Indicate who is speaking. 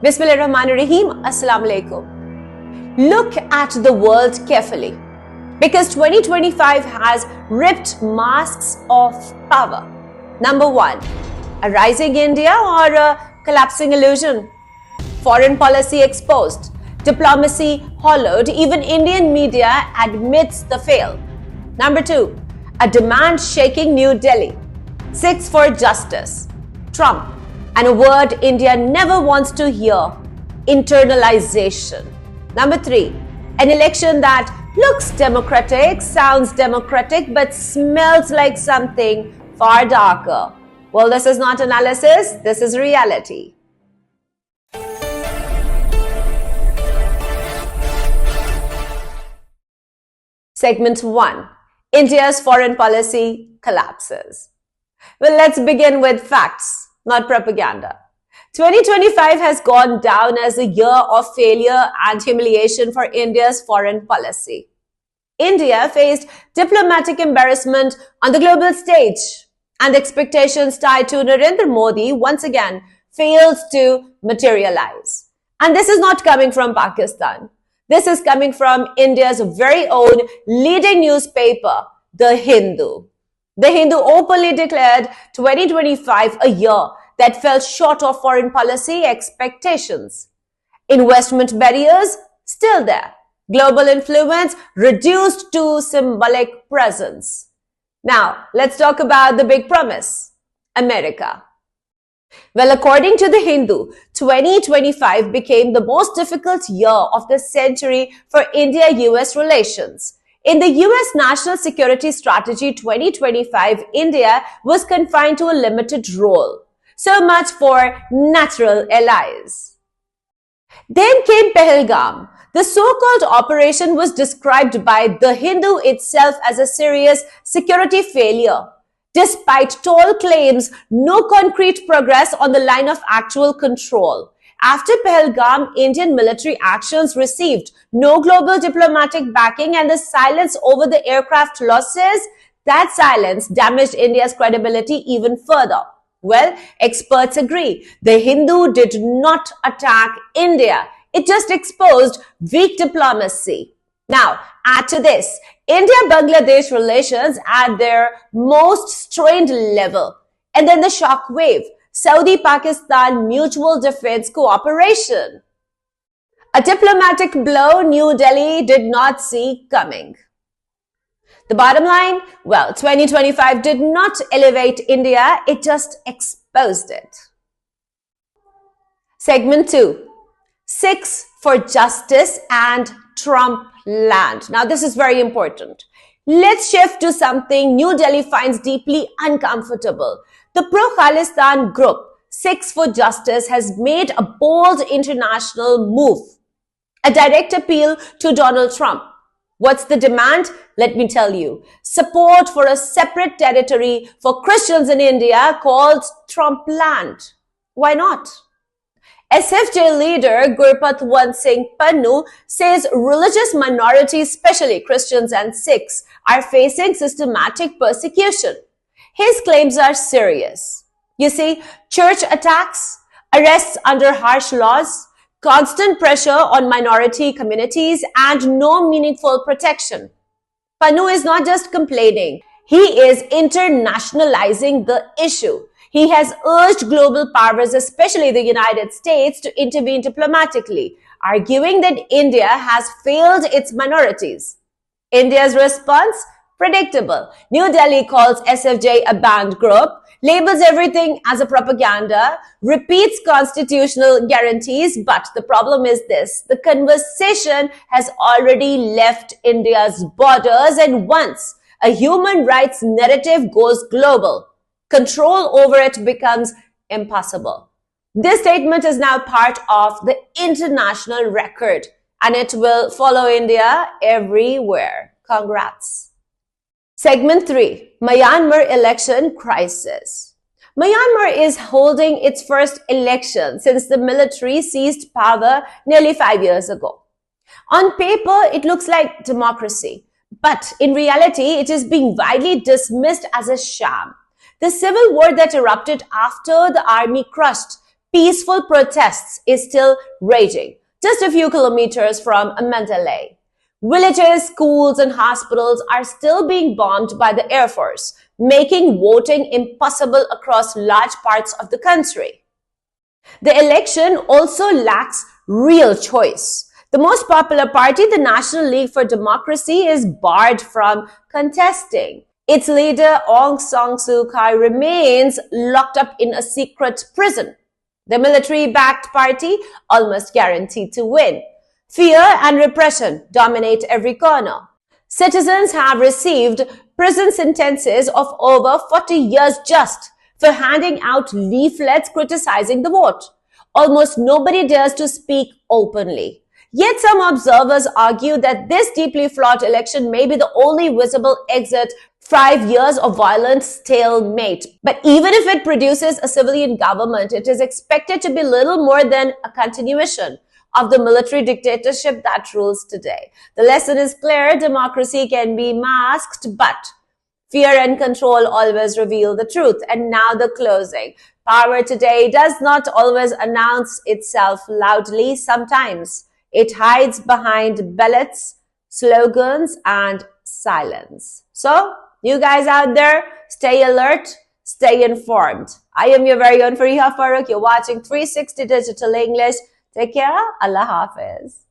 Speaker 1: Bismillahirrahmanirrahim. Assalamu alaikum. Look at the world carefully, because 2025 has ripped masks of power. Number one, a rising India or a collapsing illusion? Foreign policy exposed, diplomacy hollowed, even Indian media admits the fail. Number two, a demand shaking New Delhi. 6 for justice, Trump, and a word India never wants to hear, internalization. Number three, an election that looks democratic, sounds democratic, but smells like something far darker. Well, this is not analysis, this is reality. Segment 1. India's foreign policy collapses. Well, let's begin with facts, not propaganda. 2025 has gone down as a year of failure and humiliation for India's foreign policy. India faced diplomatic embarrassment on the global stage, and expectations tied to Narendra Modi once again failed to materialize. And this is not coming from Pakistan. This is coming from India's very own leading newspaper, The Hindu. The Hindu openly declared 2025 a year that fell short of foreign policy expectations. Investment barriers still there. Global influence reduced to symbolic presence. Now, let's talk about the big promise, America. Well, according to The Hindu, 2025 became the most difficult year of the century for India-US relations. In the US National Security Strategy 2025, India was confined to a limited role. So much for natural allies. Then came Pahalgam. The so-called operation was described by The Hindu itself as a serious security failure. Despite tall claims, no concrete progress on the line of actual control. After Pahalgam, Indian military actions received no global diplomatic backing, and the silence over the aircraft losses, that silence damaged India's credibility even further. Well, experts agree. The Hindu did not attack India. It just exposed weak diplomacy. Now, add to this, India-Bangladesh relations at their most strained level. And then the shock wave, Saudi-Pakistan mutual defense cooperation. A diplomatic blow New Delhi did not see coming. The bottom line, well, 2025 did not elevate India, it just exposed it. Segment 2. 6 for justice and Trump land. Now, this is very important. Let's shift to something New Delhi finds deeply uncomfortable. The pro-Khalistan group, 6 for Justice, has made a bold international move. A direct appeal to Donald Trump. What's the demand? Let me tell you. Support for a separate territory for Christians in India called Trump land. Why not? SFJ leader Gurpatwant Singh Pannu says religious minorities, especially Christians and Sikhs, are facing systematic persecution. His claims are serious. You see, church attacks, arrests under harsh laws, constant pressure on minority communities, and no meaningful protection. Pannu is not just complaining, he is internationalizing the issue. He has urged global powers, especially the United States, to intervene diplomatically, arguing that India has failed its minorities. India's response? Predictable. New Delhi calls SFJ a banned group, labels everything as a propaganda, repeats constitutional guarantees, but the problem is this. The conversation has already left India's borders, and once a human rights narrative goes global, control over it becomes impossible. This statement is now part of the international record, and it will follow India everywhere. Congrats. Segment 3. Myanmar election crisis. Myanmar is holding its first election since the military seized power nearly 5 years ago. On paper, it looks like democracy, but in reality, it is being widely dismissed as a sham. The civil war that erupted after the army crushed peaceful protests is still raging, just a few kilometers from Mandalay. Villages, schools, and hospitals are still being bombed by the Air Force, making voting impossible across large parts of the country. The election also lacks real choice. The most popular party, the National League for Democracy, is barred from contesting. Its leader, Aung San Suu Kyi, remains locked up in a secret prison. The military-backed party, almost guaranteed to win. Fear and repression dominate every corner. Citizens have received prison sentences of over 40 years just for handing out leaflets criticizing the vote. Almost nobody dares to speak openly. Yet some observers argue that this deeply flawed election may be the only visible exit 5 years of violent stalemate. But even if it produces a civilian government, it is expected to be little more than a continuation of the military dictatorship that rules today. The lesson is clear: democracy can be masked, but fear and control always reveal the truth. And now the closing. Power today does not always announce itself loudly. Sometimes it hides behind ballots, slogans, and silence. So, you guys out there, stay alert, stay informed. I am your very own Fariha Farooq. You're watching 360 Digital English. Take care. Allah Hafiz.